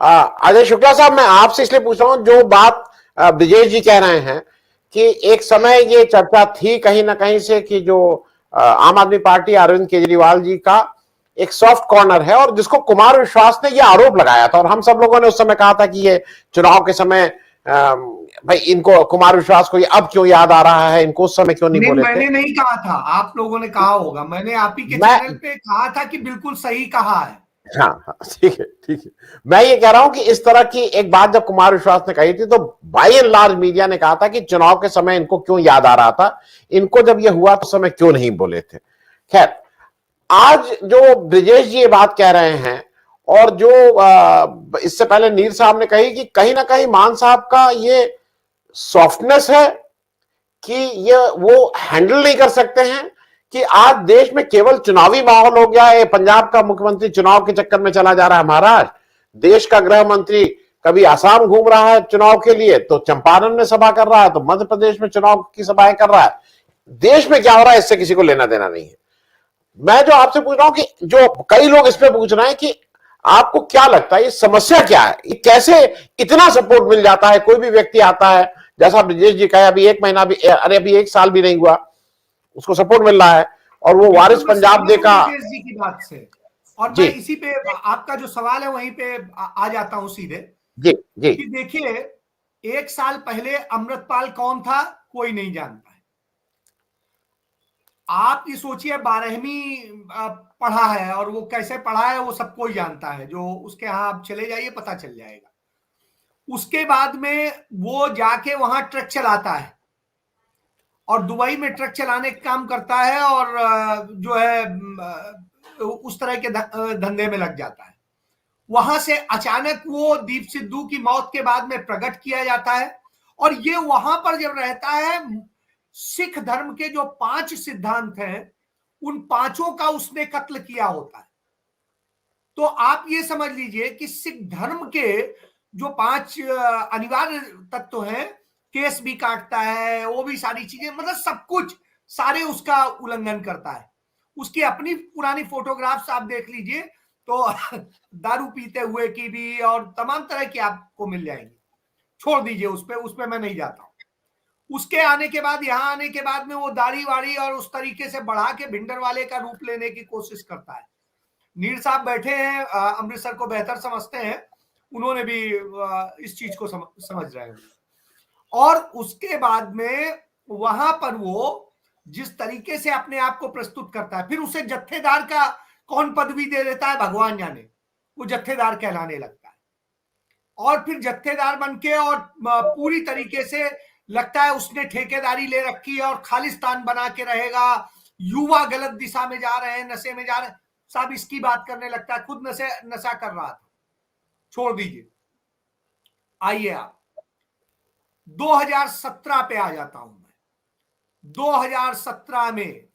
अजय शुक्ला साहब, मैं आपसे इसलिए पूछ रहा हूं, जो बात ब्रिजेश जी कह रहे हैं कि एक समय ये चर्चा थी कहीं ना कहीं से कि जो आम आदमी पार्टी अरविंद केजरीवाल जी का एक सॉफ्ट कॉर्नर है, और जिसको कुमार विश्वास ने ये आरोप लगाया था, और हम सब लोगों ने उस समय कहा था कि ये चुनाव के समय भाई इनको, कुमार विश्वास को ये अब क्यों याद आ रहा है, इनको उस समय क्यों नहीं नहीं, बोले थे। मैंने नहीं कहा था, आप लोगों ने कहा होगा। मैंने आप ही के मैं चैनल पे कहा था कि बिल्कुल सही कहा है। हाँ हाँ, ठीक है ठीक है। मैं ये कह रहा हूं कि इस तरह की एक बात जब कुमार विश्वास ने कही थी, तो बाय एंड लार्ज मीडिया ने कहा था कि चुनाव के समय इनको क्यों याद आ रहा था, इनको जब ये हुआ तो समय क्यों नहीं बोले थे। खैर, आज जो ब्रिजेश जी ये बात कह रहे हैं, और जो इससे पहले नीर साहब ने कही कि कहीं ना कहीं मान साहब का ये सॉफ्टनेस है कि ये वो हैंडल नहीं कर सकते हैं कि आज देश में केवल चुनावी माहौल हो गया है। पंजाब का मुख्यमंत्री चुनाव के चक्कर में चला जा रहा है महाराष्ट्र, देश का गृह मंत्री कभी आसाम घूम रहा है चुनाव के लिए, तो चंपारण में सभा कर रहा है, तो मध्य प्रदेश में चुनाव की सभाएं कर रहा है। देश में क्या हो रहा है इससे किसी को लेना देना नहीं है। मैं जो आपसे पूछ रहा हूं कि जो कई लोग इस पे पूछ रहे हैं कि आपको क्या लगता है ये समस्या क्या है, ये कैसे इतना सपोर्ट मिल जाता है, कोई भी व्यक्ति आता है, जैसा ब्रिजेश जी कहे, अभी एक महीना भी, अरे अभी एक साल भी नहीं हुआ, उसको सपोर्ट मिल रहा है, और वो बिल्कुल, वारिस मैं पंजाब सहमत हूं देखा। ब्रिजेश जी की बात से। और जी मैं इसी पे, आपका जो सवाल है वहीं पे आ जाता हूं सीधे। जी जी। कि देखिए, एक साल पहले अमृतपाल कौन था, कोई नहीं जानता है। आप ये सोचिए, 12वीं पढ़ा है, और वो कैसे पढ़ा है वो सब कोई जानता है, जो उसके यहाँ आप चले जाइए पता चल जाएगा। उसके बाद में वो जाके वहां ट्रक चलाता है, और दुबई में ट्रक चलाने का काम करता है, और जो है उस तरह के धंधे में लग जाता है। वहां से अचानक वो दीप सिद्धू की मौत के बाद में प्रकट किया जाता है, और ये वहां पर जब रहता है, सिख धर्म के जो 5 सिद्धांत हैं, उन पांचों का उसने कत्ल किया होता है। तो आप ये समझ लीजिए कि सिख धर्म के जो 5 अनिवार्य तत्व हैं, केस भी काटता है, वो भी सारी चीजें, मतलब सब कुछ, सारे उसका उल्लंघन करता है। उसकी अपनी पुरानी फोटोग्राफ्स आप देख लीजिए तो दारू पीते हुए की भी और तमाम तरह की आपको मिल जाएंगी। छोड़ दीजिए, उस पे मैं नहीं जाता हूं। उसके आने के बाद, यहां आने के बाद में वो दाढ़ी वाड़ी और उस तरीके से बढ़ा के भिंडर वाले का रूप लेने की कोशिश करता है। नीर साहब बैठे हैं, अमृतसर को बेहतर समझते हैं, उन्होंने भी इस चीज को समझ रहे हैं। और उसके बाद में वहां पर वो जिस तरीके से अपने आप को प्रस्तुत करता है, फिर उसे जत्थेदार का कौन पदवी दे देता है भगवान जाने, वो जत्थेदार कहलाने लगता है। और फिर जत्थेदार बन के, और पूरी तरीके से लगता है उसने ठेकेदारी ले रखी है और खालिस्तान बना के रहेगा। युवा गलत दिशा में जा रहे हैं, नशे में जा रहे हैं, सब इसकी बात करने लगता है। खुद नशा कर रहा था। छोड़ दीजिए, आइए आप 2017 पे आ जाता हूं मैं। 2017 में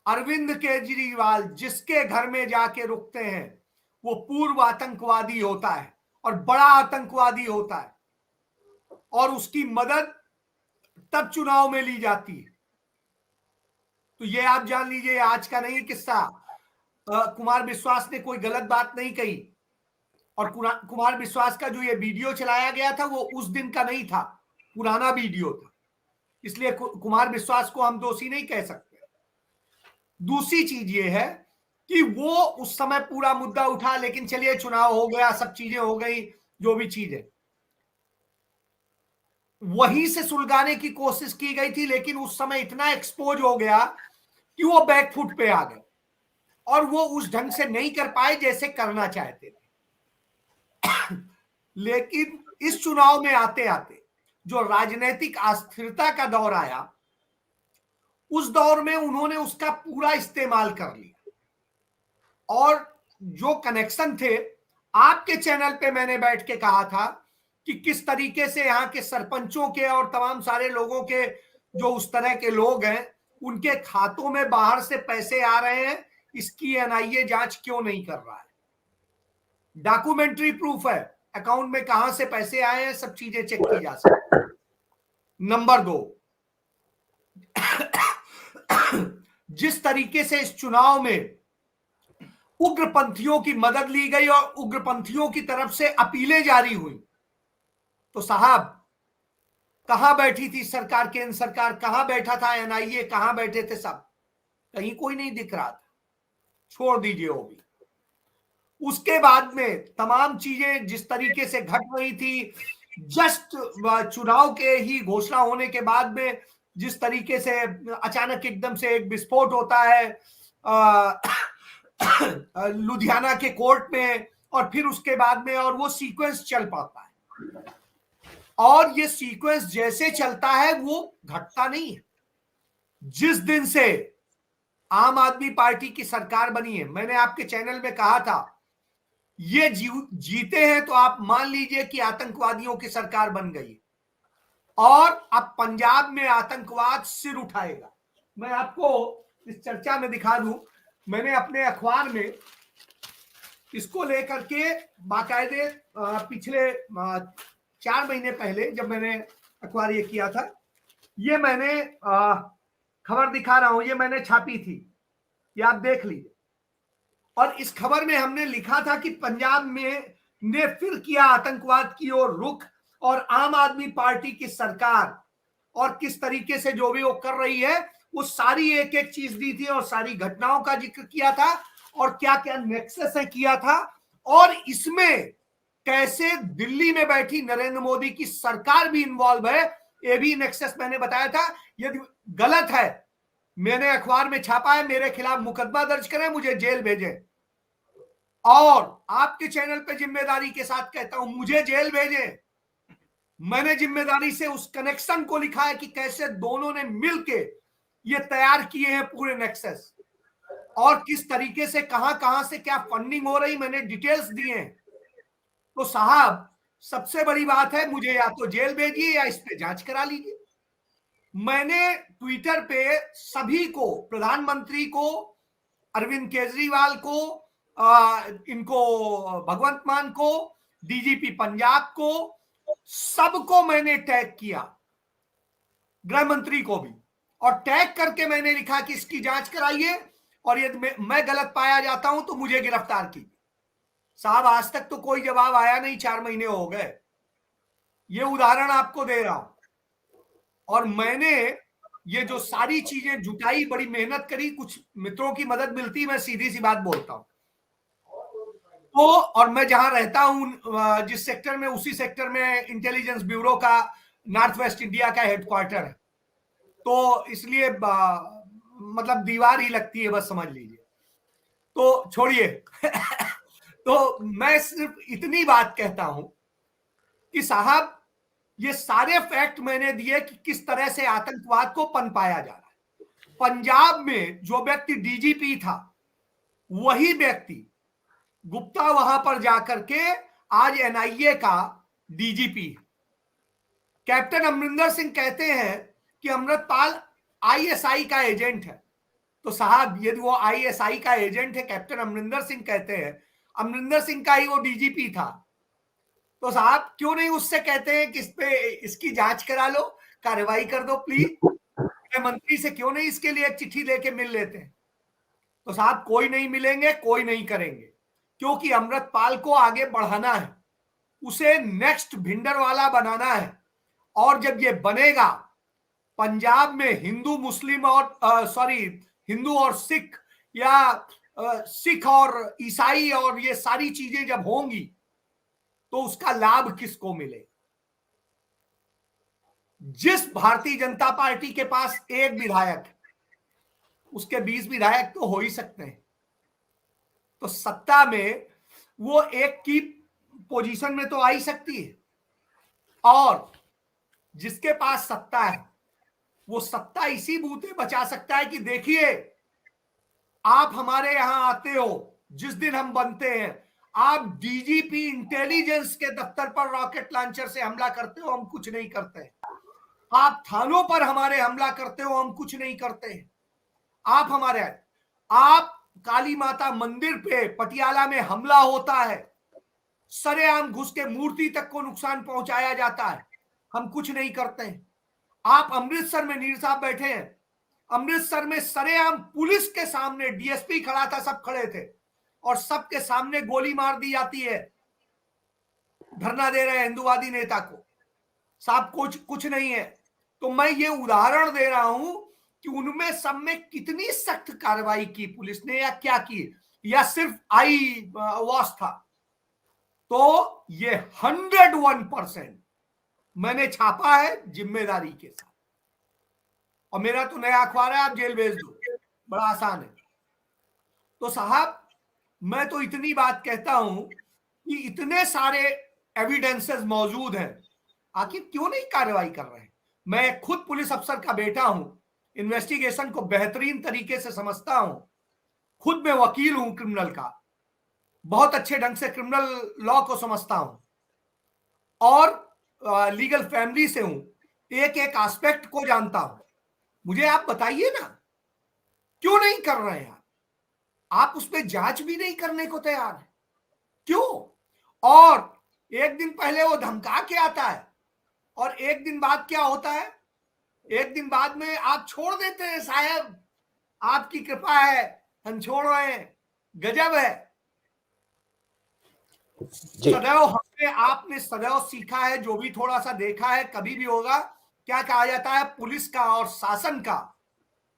अरविंद केजरीवाल जिसके घर में जाके रुकते हैं, वो पूर्व आतंकवादी होता है, और बड़ा आतंकवादी होता है, और उसकी मदद तब चुनाव में ली जाती है। तो ये आप जान लीजिए, आज का नहीं किस्सा। कुमार विश्वास ने कोई गलत बात नहीं कही, और कुमार विश्वास का जो ये वीडियो चलाया गया था वो उस दिन का नहीं था, पुराना वीडियो था, इसलिए कुमार विश्वास को हम दोषी नहीं कह सकते। दूसरी चीज ये है कि वो उस समय पूरा मुद्दा उठा, लेकिन चलिए चुनाव हो गया, सब चीजें हो गई, जो भी चीज है वहीं से सुलगाने की कोशिश की गई थी, लेकिन उस समय इतना एक्सपोज हो गया कि वो बैकफुट पे आ गए, और वो उस ढंग से नहीं कर पाए जैसे करना चाहते थे। लेकिन इस चुनाव में आते आते जो राजनीतिक अस्थिरता का दौर आया, उस दौर में उन्होंने उसका पूरा इस्तेमाल कर लिया। और जो कनेक्शन थे, आपके चैनल पे मैंने बैठ के कहा था कि किस तरीके से यहाँ के सरपंचों के और तमाम सारे लोगों के, जो उस तरह के लोग हैं, उनके खातों में बाहर से पैसे आ रहे हैं, इसकी एनआईए जांच क्यों नहीं कर रहा है। डॉक्यूमेंट्री प्रूफ है, अकाउंट में कहां से पैसे आए हैं, सब चीजें चेक की जा सकती। नंबर 2, जिस तरीके से इस चुनाव में उग्रपंथियों की मदद ली गई और उग्रपंथियों की तरफ से अपीलें जारी हुई। तो साहब, कहां बैठी थी सरकार, केंद्र सरकार कहां बैठा था, एनआईए कहां बैठे थे, सब कहीं कोई नहीं दिख रहा था। छोड़ दीजिए वो भी। उसके बाद में तमाम चीजें जिस तरीके से घट रही थी, जस्ट चुनाव के ही घोषणा होने के बाद में जिस तरीके से अचानक एकदम से एक विस्फोट होता है लुधियाना के कोर्ट में, और फिर उसके बाद में और वो सीक्वेंस चल पाता है, और ये सीक्वेंस जैसे चलता है वो घटता नहीं है। जिस दिन से आम आदमी पार्टी की सरकार बनी है, मैंने आपके चैनल में कहा था ये जीते हैं तो आप मान लीजिए कि आतंकवादियों की सरकार बन गई, और अब पंजाब में आतंकवाद सिर उठाएगा। मैं आपको इस चर्चा में दिखा दूं, मैंने अपने अखबार में इसको लेकर के बाकायदे पिछले 4 महीने पहले जब मैंने अखबार ये किया था, ये मैंने खबर दिखा रहा हूं, ये मैंने छापी थी, ये आप देख लीजिए। और इस खबर में हमने लिखा था कि पंजाब में ने फिर किया आतंकवाद की ओर रुख, और आम आदमी पार्टी की सरकार और किस तरीके से जो भी वो कर रही है वो सारी एक एक चीज दी थी, और सारी घटनाओं का जिक्र किया था, और क्या क्या नेक्सस है किया था, और इसमें कैसे दिल्ली में बैठी नरेंद्र मोदी की सरकार भी इन्वॉल्व है, ये भी नेक्सस मैंने बताया था। यदि गलत है, मैंने अखबार में छापा है, मेरे खिलाफ मुकदमा दर्ज करें, मुझे जेल भेजें, और आपके चैनल पे जिम्मेदारी के साथ कहता हूं मुझे जेल भेजें। मैंने जिम्मेदारी से उस कनेक्शन को लिखा है कि कैसे दोनों ने मिलके ये तैयार किए हैं पूरे नेक्सस, और किस तरीके से कहां कहां से क्या फंडिंग हो रही, मैंने डिटेल्स दिए हैं। तो साहब, सबसे बड़ी बात है, मुझे या तो जेल भेजिए या इस पे जांच करा लीजिए। मैंने ट्विटर पे सभी को, प्रधानमंत्री को, अरविंद केजरीवाल को, इनको भगवंत मान को, डीजीपी पंजाब को, सबको मैंने टैग किया, गृह मंत्री को भी, और टैग करके मैंने लिखा कि इसकी जांच कराइए, और यदि मैं गलत पाया जाता हूं तो मुझे गिरफ्तार कीजिए। साहब, आज तक तो कोई जवाब आया नहीं, 4 महीने हो गए। ये उदाहरण आपको दे रहा हूं, और मैंने ये जो सारी चीजें जुटाई, बड़ी मेहनत करी, कुछ मित्रों की मदद मिलती, मैं सीधी सी बात बोलता हूं तो, और मैं जहां रहता हूं जिस सेक्टर में, उसी सेक्टर में इंटेलिजेंस ब्यूरो का नॉर्थ वेस्ट इंडिया का हेडक्वार्टर है, तो इसलिए मतलब दीवार ही लगती है, बस समझ लीजिए। तो छोड़िए तो मैं सिर्फ इतनी बात कहता हूं कि साहब, ये सारे फैक्ट मैंने दिए कि किस तरह से आतंकवाद को पनपाया जा रहा है। पंजाब में जो व्यक्ति डीजीपी था, वही व्यक्ति गुप्ता वहां पर जाकर के आज एनआईए का डीजीपी है। कैप्टन अमरिंदर सिंह कहते हैं कि अमृतपाल आईएसआई का एजेंट है। तो साहब, यदि वो आईएसआई का एजेंट है, कैप्टन अमरिंदर सिंह कहते हैं, अमरिंदर सिंह का ही वो डीजीपी था, तो साहब क्यों नहीं उससे कहते हैं कि इस पे इसकी जांच करा लो, कार्रवाई कर दो प्लीज। मंत्री से क्यों नहीं इसके लिए एक चिट्ठी लेके मिल लेते हैं। तो साहब, कोई नहीं मिलेंगे, कोई नहीं करेंगे, क्योंकि अमृतपाल को आगे बढ़ाना है, उसे नेक्स्ट भिंडरवाला बनाना है। और जब ये बनेगा, पंजाब में हिंदू मुस्लिम और हिंदू और सिख, या सिख और ईसाई, और ये सारी चीजें जब होंगी तो उसका लाभ किसको मिले। जिस भारतीय जनता पार्टी के पास एक विधायक है, उसके 20 विधायक तो हो ही सकते हैं। तो सत्ता में वो एक की पोजीशन में तो आ ही सकती है, और जिसके पास सत्ता है वो सत्ता इसी बूते बचा सकता है कि देखिए, आप हमारे यहां आते हो, जिस दिन हम बनते हैं, आप डीजीपी इंटेलिजेंस के दफ्तर पर रॉकेट लॉन्चर से हमला करते हो, हम कुछ नहीं करते। आप थानों पर हमारे हमला करते हो, हम कुछ नहीं करते। आप काली माता मंदिर पे पटियाला में हमला होता है, सरेआम घुस के मूर्ति तक को नुकसान पहुंचाया जाता है, हम कुछ नहीं करते। आप अमृतसर में, नीर साहब बैठे हैं, अमृतसर में सरेआम पुलिस के सामने डीएसपी खड़ा था, सब खड़े थे, और सबके सामने गोली मार दी जाती है धरना दे रहे हिंदूवादी नेता को। साहब कुछ नहीं है। तो मैं ये उदाहरण दे रहा हूं कि उनमें सब में कितनी सख्त कार्रवाई की पुलिस ने या क्या की, या सिर्फ आई वॉश था। तो ये 101% मैंने छापा है जिम्मेदारी के साथ। और मेरा तो नया अखबार है, आप जेल भेज दो, बड़ा आसान है। तो साहब मैं तो इतनी बात कहता हूं कि इतने सारे एविडेंसेस मौजूद हैं, आखिर क्यों नहीं कार्रवाई कर रहे हैं। मैं खुद पुलिस अफसर का बेटा हूं, इन्वेस्टिगेशन को बेहतरीन तरीके से समझता हूं, खुद मैं वकील हूं क्रिमिनल का, बहुत अच्छे ढंग से क्रिमिनल लॉ को समझता हूं और लीगल फैमिली से हूं, एक एक एस्पेक्ट को जानता हूं। मुझे आप बताइए ना, क्यों नहीं कर रहे हैं आप उस पर जांच भी नहीं करने को तैयार है, क्यों? और एक दिन पहले वो धमका के आता है और एक दिन बाद क्या होता है, एक दिन बाद में आप छोड़ देते हैं। साहब आपकी कृपा है, हम छोड़ रहे हैं, गजब है। सदैव हमने आपने सदैव सीखा है, जो भी थोड़ा सा देखा है कभी भी होगा, क्या कहा जाता है, पुलिस का और शासन का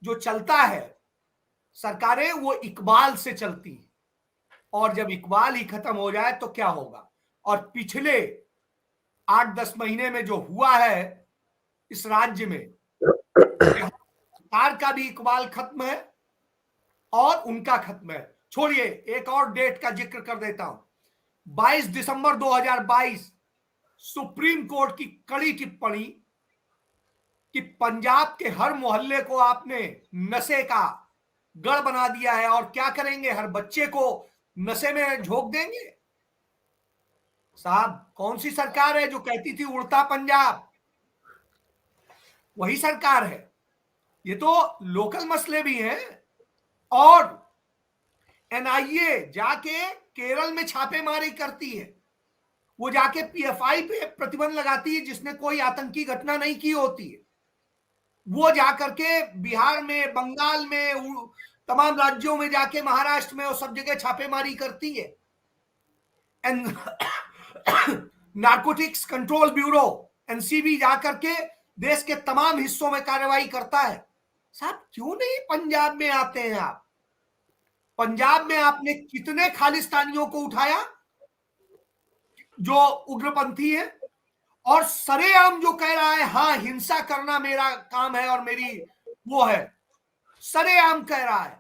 जो चलता है, सरकारें वो इकबाल से चलती है, और जब इकबाल ही खत्म हो जाए तो क्या होगा। और पिछले 8-10 महीने में जो हुआ है इस राज्य में, सरकार का भी इकबाल खत्म है और उनका खत्म है। छोड़िए, एक और डेट का जिक्र कर देता हूं। 22 दिसंबर 2022 सुप्रीम कोर्ट की कड़ी टिप्पणी कि पंजाब के हर मोहल्ले को आपने नशे का गढ़ बना दिया है, और क्या करेंगे, हर बच्चे को नशे में झोंक देंगे। साहब कौन सी सरकार है जो कहती थी उड़ता पंजाब? वही सरकार है। ये तो लोकल मसले भी हैं। और एनआईए जाके केरल में छापेमारी करती है, वो जाके पीएफआई पे प्रतिबंध लगाती है जिसने कोई आतंकी घटना नहीं की होती है। वो जाकर के बिहार में, बंगाल में, तमाम राज्यों में जाके, महाराष्ट्र में, वो सब जगह छापेमारी करती है। नारकोटिक्स कंट्रोल ब्यूरो एनसीबी जाकर के देश के तमाम हिस्सों में कार्रवाई करता है। साहब क्यों नहीं पंजाब में आते हैं आप? पंजाब में आपने कितने खालिस्तानियों को उठाया जो उग्रपंथी है, और सरेआम जो कह रहा है हाँ हिंसा करना मेरा काम है और मेरी वो है, सरेआम कह रहा है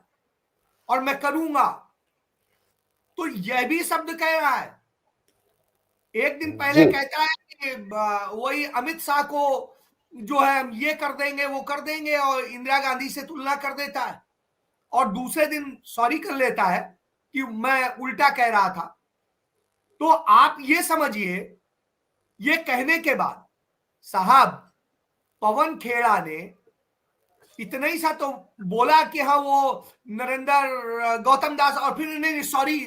और मैं करूंगा, तो यह भी शब्द कह रहा है। एक दिन पहले कहता है कि वही अमित शाह को जो है हम ये कर देंगे वो कर देंगे, और इंदिरा गांधी से तुलना कर देता है, और दूसरे दिन सॉरी कर लेता है कि मैं उल्टा कह रहा था। तो आप ये समझिए, ये कहने के बाद साहब पवन खेड़ा ने इतना ही सा तो बोला कि हाँ वो नरेंद्र गौतम दास, और फिर नहीं सॉरी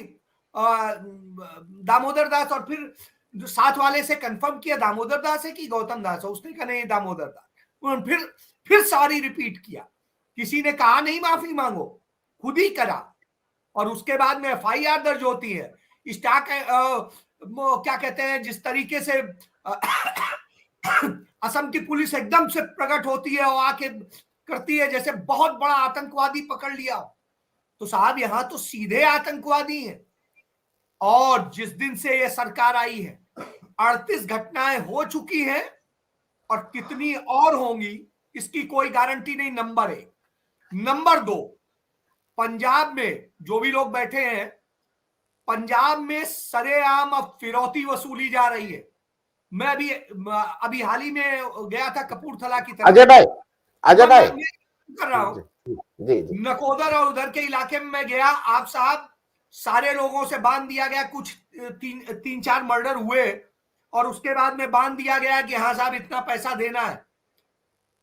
दामोदर दास, और फिर जो साथ वाले से कंफर्म किया दामोदर दास है कि गौतम दास है, उसने कहा नहीं दामोदर दास। फिर सॉरी रिपीट किया। किसी ने कहा नहीं माफी मांगो, खुद ही करा। और उसके बाद में एफआईआर दर्ज होती है। स्टाक क्या कहते हैं, जिस तरीके से असम की पुलिस एकदम से प्रकट होती है और आके करती है जैसे बहुत बड़ा आतंकवादी पकड़ लिया। तो साहब यहां तो सीधे आतंकवादी हैं। और जिस दिन से ये सरकार आई है 38 घटनाएं हो चुकी हैं, और कितनी और होंगी इसकी कोई गारंटी नहीं। नंबर 1। नंबर 2, पंजाब में जो भी लोग बैठे हैं, पंजाब में सरेआम अब फिरौती वसूली जा रही है। मैं अभी हाल ही में गया था कपूरथला की तरफ। अजय भाई कर रहा हूं नकोदर और उधर के इलाके में मैं गया। आप साहब सारे लोगों से बांध दिया गया, कुछ 3-4 मर्डर हुए और उसके बाद में बांध दिया गया कि हाँ साहब इतना पैसा देना है।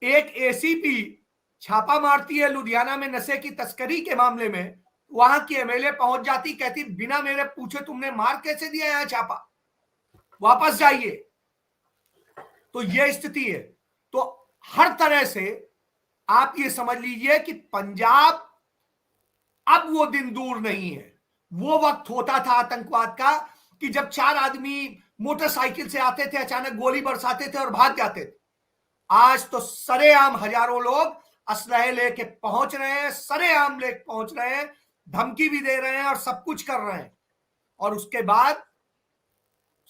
एक एसीपी छापा मारती है लुधियाना में नशे की तस्करी के मामले में, वहां की एमएलए पहुंच जाती, कहती बिना मेरे पूछे तुमने मार कैसे दिया यहां छापा, वापस जाइए। तो यह स्थिति है। तो हर तरह से आप ये समझ लीजिए कि पंजाब अब वो दिन दूर नहीं है वो वक्त होता था आतंकवाद का कि जब 4 आदमी मोटरसाइकिल से आते थे, अचानक गोली बरसाते थे और भाग जाते थे। आज तो सरेआम हजारों लोग असलहे लेके पहुंच रहे हैं, सरेआम लेके पहुंच रहे हैं, धमकी भी दे रहे हैं और सब कुछ कर रहे हैं, और उसके बाद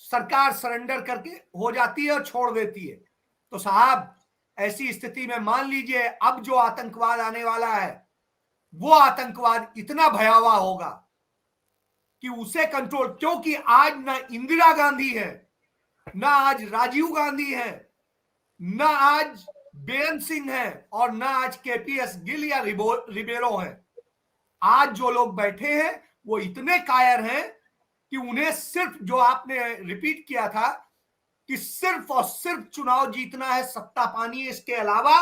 सरकार सरेंडर करके हो जाती है और छोड़ देती है। तो साहब, ऐसी स्थिति में मान लीजिए अब जो आतंकवाद आने वाला है, वो आतंकवाद इतना भयावह होगा कि उसे कंट्रोल, क्योंकि आज ना इंदिरा गांधी है, ना आज राजीव गांधी है, ना आज बेअंत सिंह है, और ना आज केपीएस गिल या रिबेरो है। आज जो लोग बैठे हैं वो इतने कायर हैं कि उन्हें सिर्फ, जो आपने रिपीट किया था कि सिर्फ और सिर्फ चुनाव जीतना है, सत्ता पानी है, इसके अलावा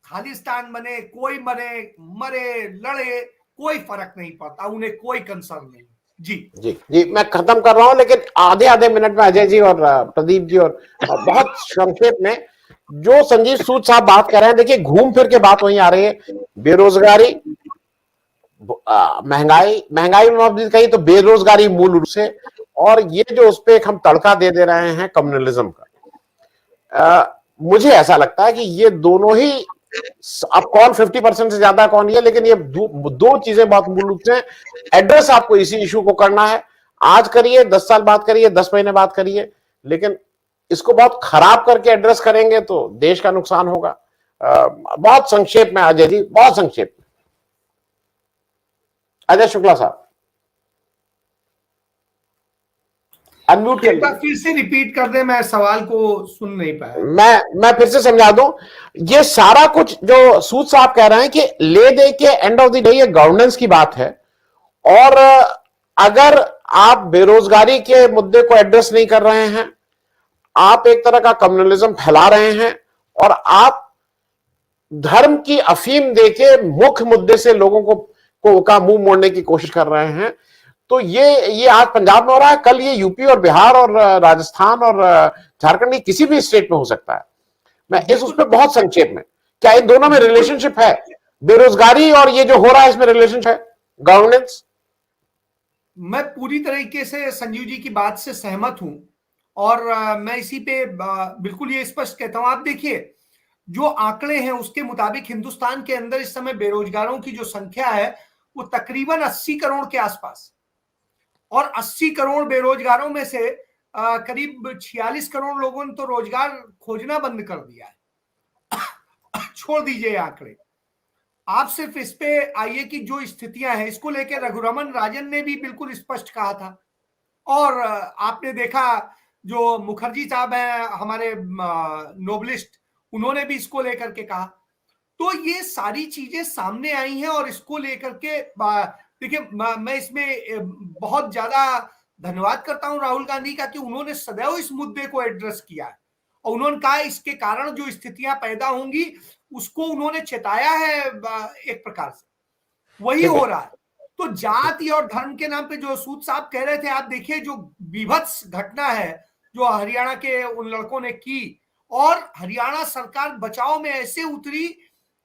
खालिस्तान बने, कोई बने, मरे, लड़े, कोई फर्क नहीं पड़ता, उन्हें कोई कंसर्न नहीं। जी जी जी, मैं खत्म कर रहा हूं, लेकिन आधे आधे मिनट में अजय जी और प्रदीप जी और बहुत संक्षेप में जो संजीव सूद साहब बात कर रहे हैं, देखिए घूम फिर के बात वहीं आ रही है। बेरोजगारी, महंगाई में आपने कही तो बेरोजगारी मूल रूप से, और ये जो उस पर हम तड़का दे रहे हैं कम्युनलिज्म का, मुझे ऐसा लगता है कि ये दोनों ही, अब कौन 50% से ज्यादा कौन ये, लेकिन ये दो चीजें बहुत मूल रूप से एड्रेस आपको इसी इशू को करना है। आज करिए, 10 साल बाद करिए, 10 महीने बाद करिए, लेकिन इसको बहुत खराब करके एड्रेस करेंगे तो देश का नुकसान होगा। बहुत संक्षेप में अजय जी, बहुत संक्षेप में। अजय शुक्ला साहब अनम्यूट कर लीजिए। फिर से रिपीट कर दे, मैं सवाल को सुन नहीं पाया। मैं फिर से समझा दूं, ये सारा कुछ जो सूद साहब कह रहे हैं कि ले दे के एंड ऑफ द डे ये गवर्नेंस की बात है, और अगर आप बेरोजगारी के मुद्दे को एड्रेस नहीं कर रहे हैं, आप एक तरह का कम्युनलिज्म फैला रहे हैं, और आप धर्म की अफीम देके मुख्य मुद्दे से लोगों को का मुंह मोड़ने की कोशिश कर रहे हैं, तो ये आज पंजाब में हो रहा है, कल ये यूपी और बिहार और राजस्थान और झारखंड की किसी भी स्टेट में हो सकता है। मैं उस पर बहुत संक्षेप में, क्या इन दोनों में रिलेशनशिप है? बेरोजगारी और ये जो हो रहा है इसमें रिलेशनशिप है? गवर्नेंस? मैं पूरी तरीके से संजीव जी की बात से सहमत हूं, और मैं इसी पे बिल्कुल ये स्पष्ट कहता हूं। आप देखिए, जो आंकड़े हैं उसके मुताबिक हिंदुस्तान के अंदर इस समय बेरोजगारों की जो संख्या है वो तकरीबन 80 करोड़ के आसपास, और 80 करोड़ बेरोजगारों में से करीब 46 करोड़ लोगों ने तो रोजगार खोजना बंद कर दिया है। छोड़ दीजिए आंकड़े, आप सिर्फ इस पे आइए कि जो स्थितियां हैं, इसको लेकर रघुरमन राजन ने भी बिल्कुल स्पष्ट कहा था, और आपने देखा जो मुखर्जी साहब हैं हमारे नोबलिस्ट, उन्होंने भी इसको लेकर के कहा। तो ये सारी चीजें सामने आई हैं, और इसको लेकर के देखिए, मैं इसमें बहुत ज्यादा धन्यवाद करता हूं राहुल गांधी का कि उन्होंने सदैव इस मुद्दे को एड्रेस किया है, और उन्होंने कहा इसके कारण जो स्थितियां पैदा होंगी उसको उन्होंने चेताया है एक प्रकार से, वही हो रहा है। तो जाति और धर्म के नाम पे जो सूद साहब कह रहे थे, आप देखिए जो विभत्स घटना है जो हरियाणा के उन लड़कों ने की, और हरियाणा सरकार बचाव में ऐसे उतरी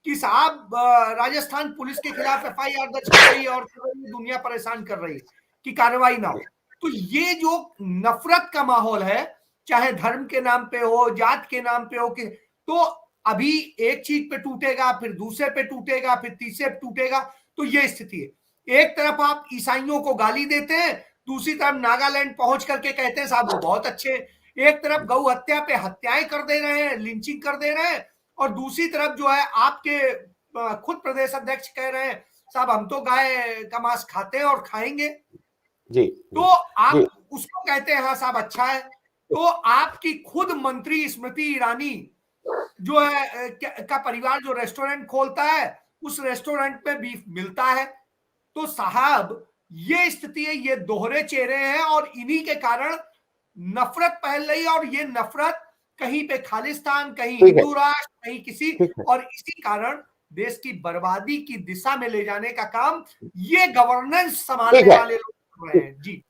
कि साहब राजस्थान पुलिस के खिलाफ एफआईआर दर्ज कर रही है और दुनिया परेशान कर रही है कि कार्रवाई ना हो। तो ये जो नफरत का माहौल है, चाहे धर्म के नाम पे हो, जात के नाम पे हो, कि तो अभी एक चीज पे टूटेगा, फिर दूसरे पे टूटेगा, फिर तीसरे पे टूटेगा। तो ये स्थिति है। एक तरफ आप ईसाइयों को गाली देते हैं, दूसरी तरफ नागालैंड पहुंच करके कहते हैं साहब वो बहुत अच्छे। एक तरफ गौ हत्या पे हत्याएं कर दे रहे हैं, लिंचिंग कर दे रहे हैं, और दूसरी तरफ जो है आपके खुद प्रदेश अध्यक्ष कह रहे हैं साहब हम तो गाय का मांस खाते हैं और खाएंगे। जी, तो आप उसको कहते हैं हाँ साहब अच्छा है। तो आपकी खुद मंत्री स्मृति ईरानी जो है का परिवार जो रेस्टोरेंट खोलता है, उस रेस्टोरेंट में बीफ मिलता है। तो साहब ये स्थिति है, ये दोहरे चेहरे हैं, और इन्हीं के कारण नफरत फैल रही है, और ये नफरत कहीं पे खालिस्तान, कहीं हिंदू राष्ट्र, कहीं किसी, और इसी कारण देश की बर्बादी की दिशा में ले जाने का काम ये गवर्नेंस संभालने वाले लोग कर रहे हैं। जी